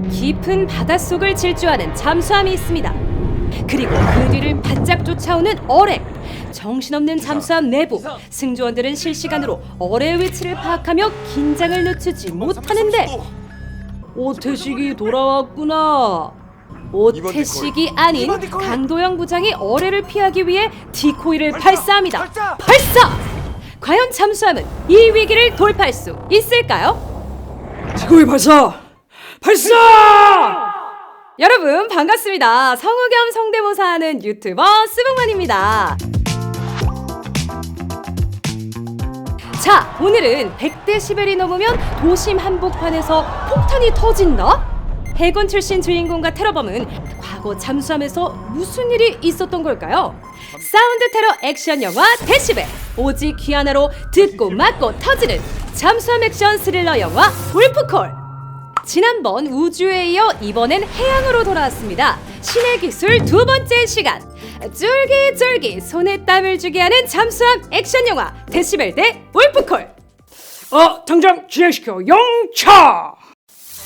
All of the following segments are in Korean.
깊은 바닷속을 질주하는 잠수함이 있습니다. 그리고 그 뒤를 바짝 쫓아오는 어뢰. 정신없는 잠수함 내부. 승조원들은 실시간으로 어뢰의 위치를 파악하며 긴장을 늦추지 못하는데 오태식이 돌아왔구나. 오태식이 아닌 강도영 부장이 어뢰를 피하기 위해 디코이를 발사합니다. 발사! 과연 잠수함은 이 위기를 돌파할 수 있을까요? 디코이 발사! 발사! 여러분 반갑습니다. 성우 겸 성대모사 하는 유튜버 스북만입니다. 자, 오늘은 100데시벨이 넘으면 도심 한복판에서 폭탄이 터진다? 해군 출신 주인공과 테러범은 과거 잠수함에서 무슨 일이 있었던 걸까요? 사운드 테러 액션 영화 데시벨. 오직 귀 하나로 듣고 맞고 터지는 잠수함 액션 스릴러 영화 울프콜. 지난번 우주에 이어 이번엔 해양으로 돌아왔습니다. 신의 기술 두 번째 시간. 쫄깃쫄깃 손에 땀을 주게 하는 잠수함 액션 영화 데시벨 대 울프콜. 당장 진행시켜 영차!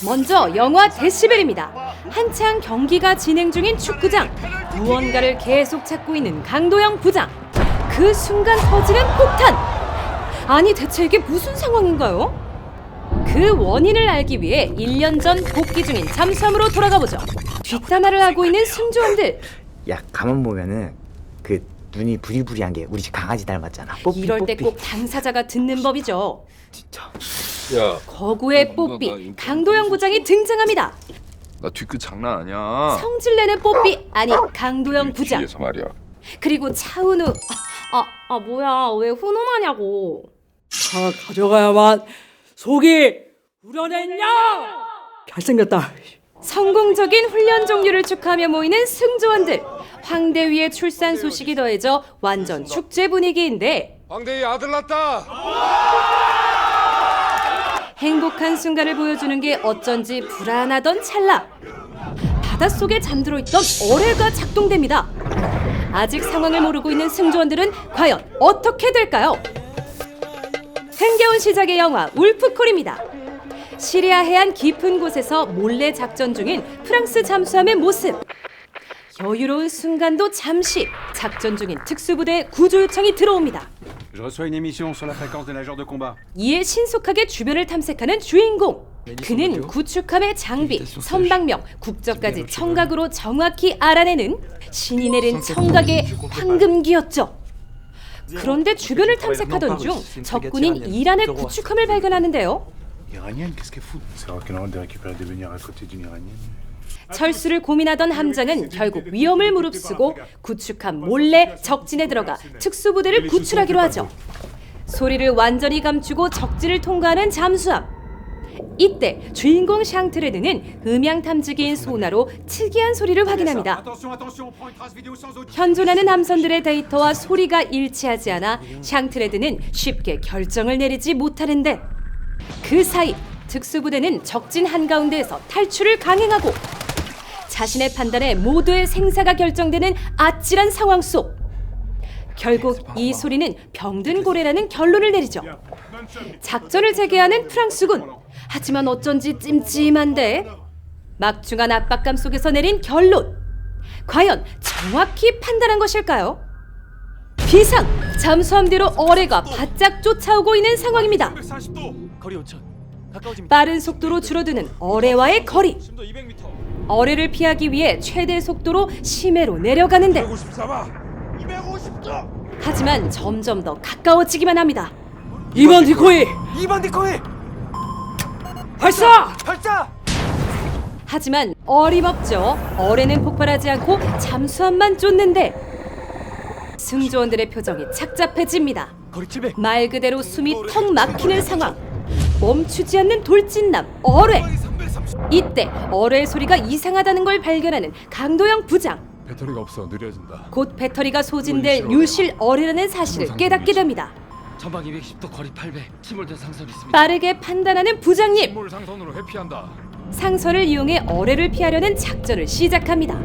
먼저 영화 데시벨입니다. 한창 경기가 진행 중인 축구장. 무언가를 계속 찾고 있는 강도영 부장. 그 순간 터지는 폭탄. 아니 대체 이게 무슨 상황인가요? 그 원인을 알기 위해 1년 전 복귀 중인 잠수함으로 돌아가보죠. 뒷담화를 하고 있는 승조원들. 야, 가만 보면은 그 눈이 부리부리한 게 우리 집 강아지 닮았잖아. 뽀삐, 이럴 때 뽀삐. 꼭 당사자가 듣는 법이죠. 진짜. 야, 거구의 뽀삐 강도영 부장이 등장합니다. 나 뒤끝 장난 아니야. 성질내는 뽀삐 아니 강도영 부장. 뒤에서 말이야. 그리고 차은우. 뭐야 왜 훈훈하냐고. 다 가져가야만 속이 우려냈냐? 잘생겼다. 성공적인 훈련 종료를 축하하며 모이는 승조원들. 황대 위에 출산 소식이 더해져 완전 축제 분위기인데 황대희 아들 낳았다. 행복한 순간을 보여주는 게 어쩐지 불안하던 찰나 바닷속에 잠들어 있던 어뢰가 작동됩니다. 아직 상황을 모르고 있는 승조원들은 과연 어떻게 될까요? 흥겨운 시작의 영화 울프콜입니다. 시리아 해안 깊은 곳에서 몰래 작전 중인 프랑스 잠수함의 모습. 여유로운 순간도 잠시 작전 중인 특수부대의 구조 요청이 들어옵니다. Je reçois une émission sur la fréquence des nageurs de combat. 이에 신속하게 주변을 탐색하는 주인공. 그는 구축함의 장비, 선박명, 국적까지 청각으로 정확히 알아내는 신이 내린 청각의 황금기였죠. 그런데 주변을 탐색하던 중 적군인 이란의 구축함을 발견하는데요. Iranienne, qu'est-ce qu'elle fout? C'est rock'n'roll de récupérer des beignets à côté d'une iranienne. 철수를 고민하던 함장은 결국 위험을 무릅쓰고 구축함 몰래 적진에 들어가 특수부대를 구출하기로 하죠. 소리를 완전히 감추고 적진을 통과하는 잠수함. 이때 주인공 샹트레드는 음향 탐지기인 소나로 특이한 소리를 확인합니다. 현존하는 함선들의 데이터와 소리가 일치하지 않아 샹트레드는 쉽게 결정을 내리지 못하는데 그 사이 특수부대는 적진 한가운데에서 탈출을 강행하고 자신의 판단에 모두의 생사가 결정되는 아찔한 상황 속 결국 이 소리는 병든 고래라는 결론을 내리죠. 작전을 재개하는 프랑스군. 하지만 어쩐지 찜찜한데 막중한 압박감 속에서 내린 결론. 과연 정확히 판단한 것일까요? 비상! 잠수함대로 어뢰가 바짝 쫓아오고 있는 상황입니다. 빠른 속도로 줄어드는 어뢰와의 거리. 어뢰를 피하기 위해 최대 속도로 심해로 내려가는데 하지만 점점 더 가까워지기만 합니다. 2번 디코이! 2번 디코이! 발사! 발사! 하지만 어림없죠. 어뢰는 폭발하지 않고 잠수함만 쫓는데 승조원들의 표정이 착잡해집니다. 말 그대로 숨이 턱 막히는 상황. 멈추지 않는 돌진남 어뢰. 이때 어뢰의 소리가 이상하다는 걸 발견하는 강도영 부장. 배터리가 없어 느려진다. 곧 배터리가 소진될 유실 어뢰라는 사실을 깨닫게 됩니다. 전방 210도 거리 800 침몰된 상선이 있습니다. 빠르게 판단하는 부장님. 물 상선으로 회피한다. 상선을 이용해 어뢰를 피하려는 작전을 시작합니다.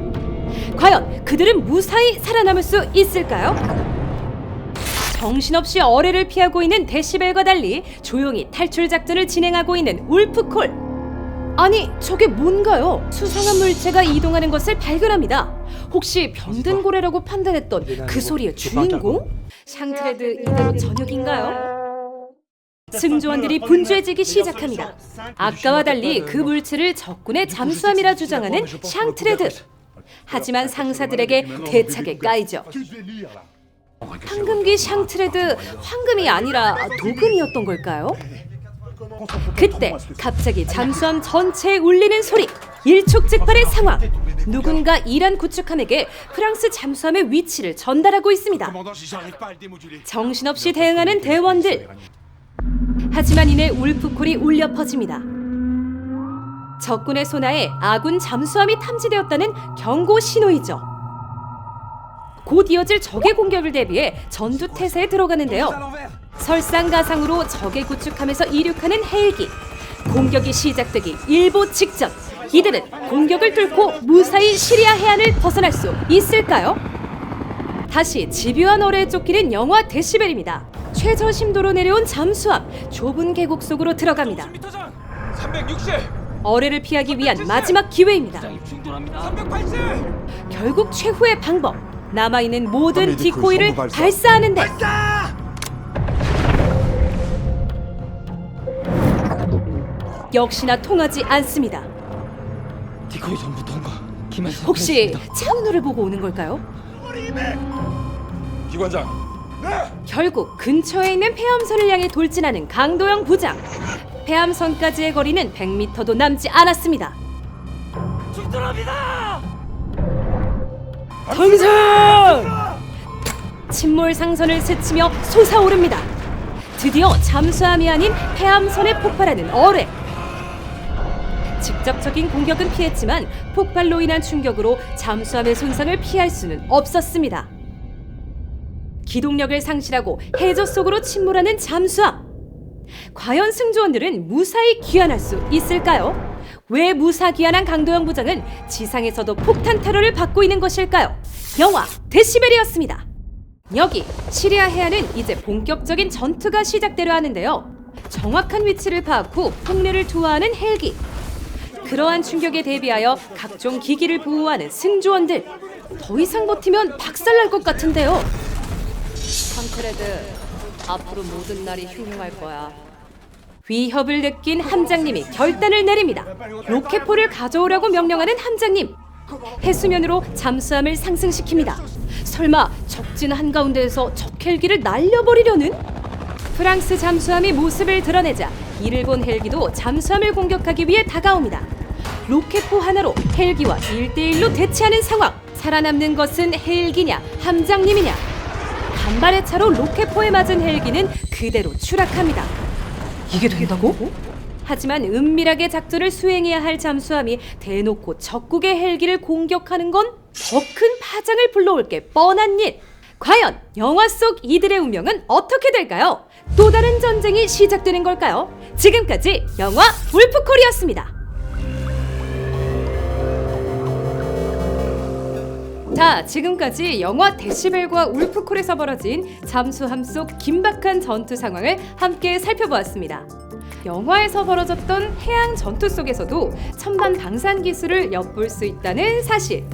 과연 그들은 무사히 살아남을 수 있을까요? 정신없이 어뢰를 피하고 있는 데시벨과 달리 조용히 탈출 작전을 진행하고 있는 울프콜. 아니, 저게 뭔가요? 수상한 물체가 이동하는 것을 발견합니다. 혹시 병든 고래라고 판단했던 그 소리의 주인공? 샹트레드 이대로 저녁인가요? 승조원들이 분주해지기 시작합니다. 아까와 달리 그 물체를 적군의 잠수함이라 주장하는 샹트레드. 하지만 상사들에게 대차게 까이죠. 황금기 샹트레드, 황금이 아니라 도금이었던 걸까요? 그때 갑자기 잠수함 전체에 울리는 소리. 일촉즉발의 상황. 누군가 이란 구축함에게 프랑스 잠수함의 위치를 전달하고 있습니다. 정신없이 대응하는 대원들. 하지만 이내 울프콜이 울려 퍼집니다. 적군의 소나에 아군 잠수함이 탐지되었다는 경고 신호이죠. 곧 이어질 적의 공격을 대비해 전투 태세에 들어가는데요. 설상가상으로 적의 구축함에서 이륙하는 헬기. 공격이 시작되기 일보 직전. 이들은 공격을 뚫고 무사히 시리아 해안을 벗어날 수 있을까요? 다시 집요한 어뢰에 쫓기는 영화 데시벨입니다. 최저심도로 내려온 잠수함. 좁은 계곡 속으로 들어갑니다. 360. 어뢰를 피하기 위한 마지막 기회입니다. 충돌합니다. 결국 최후의 방법. 남아있는 모든 디코이를 발사하는데 역시나 통하지 않습니다. 디코이 전부 통과. 기만 혹시 차은우를 보고 오는 걸까요? 기관장. 결국 근처에 있는 폐암선을 향해 돌진하는 강도영 부장. 폐암선까지의 거리는 100m도 남지 않았습니다. 충돌합니다. 당선! 침몰 상선을 스치며 솟아오릅니다. 드디어 잠수함이 아닌 폐암선에 폭발하는 어뢰. 직접적인 공격은 피했지만 폭발로 인한 충격으로 잠수함의 손상을 피할 수는 없었습니다. 기동력을 상실하고 해저 속으로 침몰하는 잠수함. 과연 승조원들은 무사히 귀환할 수 있을까요? 왜 무사귀환한 강도영 부장은 지상에서도 폭탄 테러를 받고 있는 것일까요? 영화 데시벨이었습니다. 여기 시리아 해안은 이제 본격적인 전투가 시작되려 하는데요. 정확한 위치를 파악 후 폭례를 투하하는 헬기. 그러한 충격에 대비하여 각종 기기를 보호하는 승조원들. 더 이상 버티면 박살날 것 같은데요. 샹크레드, 앞으로 모든 날이 흉흉할 거야. 위협을 느낀 함장님이 결단을 내립니다. 로켓포를 가져오라고 명령하는 함장님. 해수면으로 잠수함을 상승시킵니다. 설마 적진 한가운데에서 적 헬기를 날려버리려는? 프랑스 잠수함이 모습을 드러내자 이를 본 헬기도 잠수함을 공격하기 위해 다가옵니다. 로켓포 하나로 헬기와 1대1로 대치하는 상황. 살아남는 것은 헬기냐 함장님이냐. 간발의 차로 로켓포에 맞은 헬기는 그대로 추락합니다. 이게 된다고? 하지만 은밀하게 작전을 수행해야 할 잠수함이 대놓고 적국의 헬기를 공격하는 건 더 큰 파장을 불러올 게 뻔한 일. 과연 영화 속 이들의 운명은 어떻게 될까요? 또 다른 전쟁이 시작되는 걸까요? 지금까지 영화 울프콜이었습니다. 자, 지금까지 영화 데시벨과 울프콜에서 벌어진 잠수함 속 긴박한 전투 상황을 함께 살펴보았습니다. 영화에서 벌어졌던 해양 전투 속에서도 첨단 방산 기술을 엿볼 수 있다는 사실.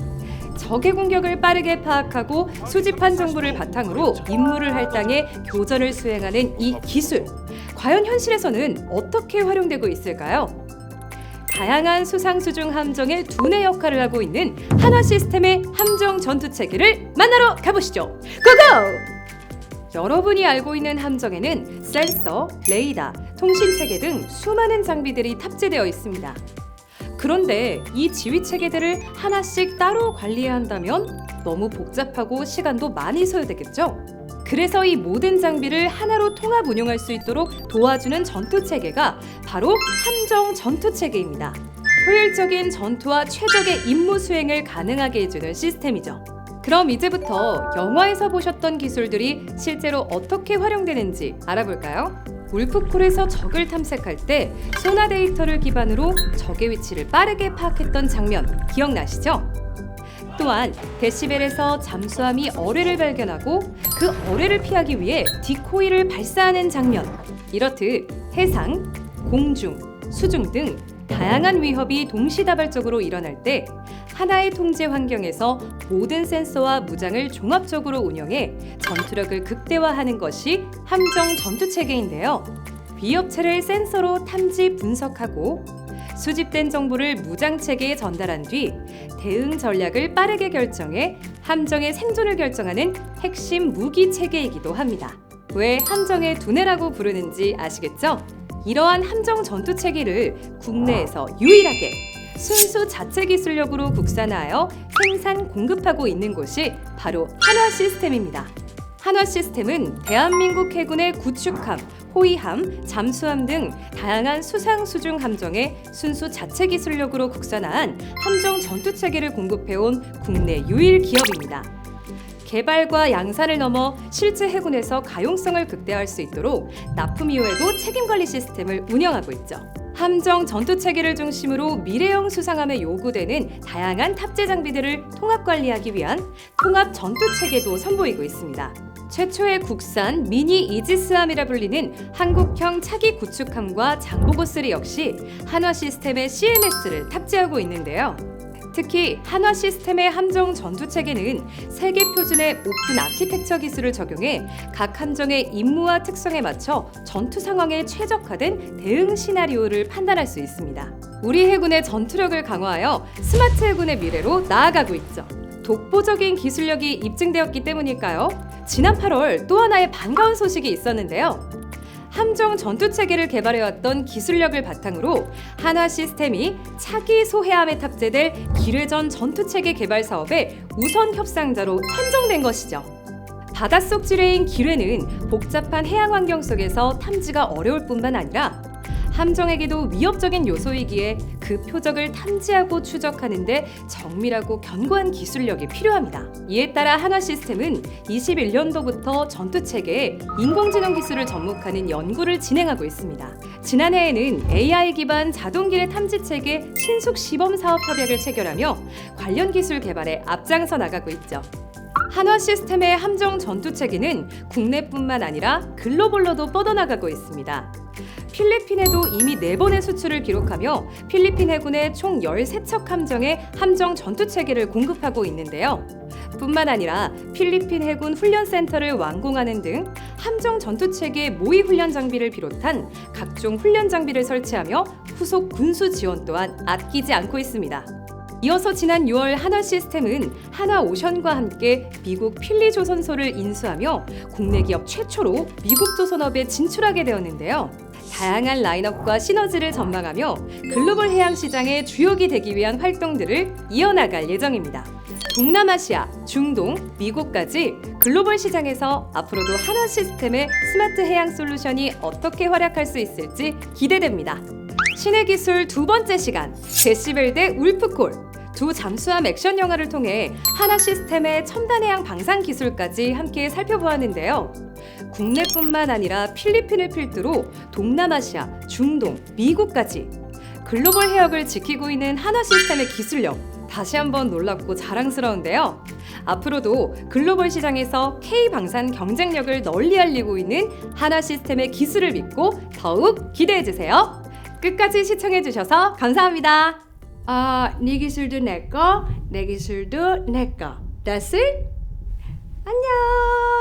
적의 공격을 빠르게 파악하고 수집한 정보를 바탕으로 임무를 할당해 교전을 수행하는 이 기술. 과연 현실에서는 어떻게 활용되고 있을까요? 다양한 수상수중 함정의 두뇌 역할을 하고 있는 한화 시스템의 함정 전투 체계를 만나러 가보시죠. 고고! 여러분이 알고 있는 함정에는 센서, 레이더, 통신 체계 등 수많은 장비들이 탑재되어 있습니다. 그런데 이 지휘 체계들을 하나씩 따로 관리해야 한다면 너무 복잡하고 시간도 많이 소요되겠죠? 그래서 이 모든 장비를 하나로 통합 운용할 수 있도록 도와주는 전투 체계가 바로 함정 전투 체계입니다. 효율적인 전투와 최적의 임무 수행을 가능하게 해주는 시스템이죠. 그럼 이제부터 영화에서 보셨던 기술들이 실제로 어떻게 활용되는지 알아볼까요? 울프콜에서 적을 탐색할 때 소나 데이터를 기반으로 적의 위치를 빠르게 파악했던 장면 기억나시죠? 또한 데시벨에서 잠수함이 어뢰를 발견하고 그 어뢰를 피하기 위해 디코이를 발사하는 장면. 이렇듯 해상, 공중, 수중 등 다양한 위협이 동시다발적으로 일어날 때 하나의 통제 환경에서 모든 센서와 무장을 종합적으로 운영해 전투력을 극대화하는 것이 함정 전투체계인데요. 위협체를 센서로 탐지 분석하고 수집된 정보를 무장체계에 전달한 뒤 대응 전략을 빠르게 결정해 함정의 생존을 결정하는 핵심 무기체계이기도 합니다. 왜 함정의 두뇌라고 부르는지 아시겠죠? 이러한 함정 전투체계를 국내에서 유일하게 순수 자체 기술력으로 국산화하여 생산 공급하고 있는 곳이 바로 한화시스템입니다. 한화시스템은 대한민국 해군의 구축함, 호위함, 잠수함 등 다양한 수상 수중 함정에 순수 자체 기술력으로 국산화한 함정 전투체계를 공급해온 국내 유일 기업입니다. 개발과 양산을 넘어 실제 해군에서 가용성을 극대화할 수 있도록 납품 이후에도 책임관리 시스템을 운영하고 있죠. 함정 전투체계를 중심으로 미래형 수상함에 요구되는 다양한 탑재 장비들을 통합관리하기 위한 통합 전투체계도 선보이고 있습니다. 최초의 국산 미니 이지스함이라 불리는 한국형 차기 구축함과 장보고3 역시 한화시스템의 CMS를 탑재하고 있는데요. 특히 한화시스템의 함정 전투체계는 세계 표준의 오픈 아키텍처 기술을 적용해 각 함정의 임무와 특성에 맞춰 전투 상황에 최적화된 대응 시나리오를 판단할 수 있습니다. 우리 해군의 전투력을 강화하여 스마트 해군의 미래로 나아가고 있죠. 독보적인 기술력이 입증되었기 때문일까요? 지난 8월 또 하나의 반가운 소식이 있었는데요. 함정 전투체계를 개발해왔던 기술력을 바탕으로 한화시스템이 차기 소해함에 탑재될 기뢰전 전투체계 개발 사업의 우선 협상자로 선정된 것이죠. 바닷속 지뢰인 기뢰는 복잡한 해양 환경 속에서 탐지가 어려울 뿐만 아니라 함정에게도 위협적인 요소이기에 그 표적을 탐지하고 추적하는 데 정밀하고 견고한 기술력이 필요합니다. 이에 따라 한화시스템은 21년도부터 전투체계에 인공지능 기술을 접목하는 연구를 진행하고 있습니다. 지난해에는 AI 기반 자동기뢰 탐지체계 신속 시범 사업 협약을 체결하며 관련 기술 개발에 앞장서 나가고 있죠. 한화시스템의 함정 전투체계는 국내뿐만 아니라 글로벌로도 뻗어나가고 있습니다. 필리핀에도 이미 4번의 수출을 기록하며 필리핀 해군의 총 13척 함정에 함정 전투체계를 공급하고 있는데요. 뿐만 아니라 필리핀 해군 훈련센터를 완공하는 등 함정 전투체계 모의 훈련 장비를 비롯한 각종 훈련 장비를 설치하며 후속 군수 지원 또한 아끼지 않고 있습니다. 이어서 지난 6월 한화시스템은 한화오션과 함께 미국 필리조선소를 인수하며 국내 기업 최초로 미국 조선업에 진출하게 되었는데요. 다양한 라인업과 시너지를 전망하며 글로벌 해양 시장의 주역이 되기 위한 활동들을 이어나갈 예정입니다. 동남아시아, 중동, 미국까지 글로벌 시장에서 앞으로도 한화시스템의 스마트 해양 솔루션이 어떻게 활약할 수 있을지 기대됩니다. 신의 기술 두 번째 시간, 데시벨 대 울프콜. 두 잠수함 액션 영화를 통해 한화시스템의 첨단 해양 방산 기술까지 함께 살펴보았는데요. 국내뿐만 아니라 필리핀을 필두로 동남아시아, 중동, 미국까지 글로벌 해역을 지키고 있는 한화시스템의 기술력 다시 한번 놀랍고 자랑스러운데요. 앞으로도 글로벌 시장에서 K-방산 경쟁력을 널리 알리고 있는 한화시스템의 기술을 믿고 더욱 기대해주세요. 끝까지 시청해주셔서 감사합니다. 네 기술도 내꺼, 내 기술도 내꺼. That's it? 안녕.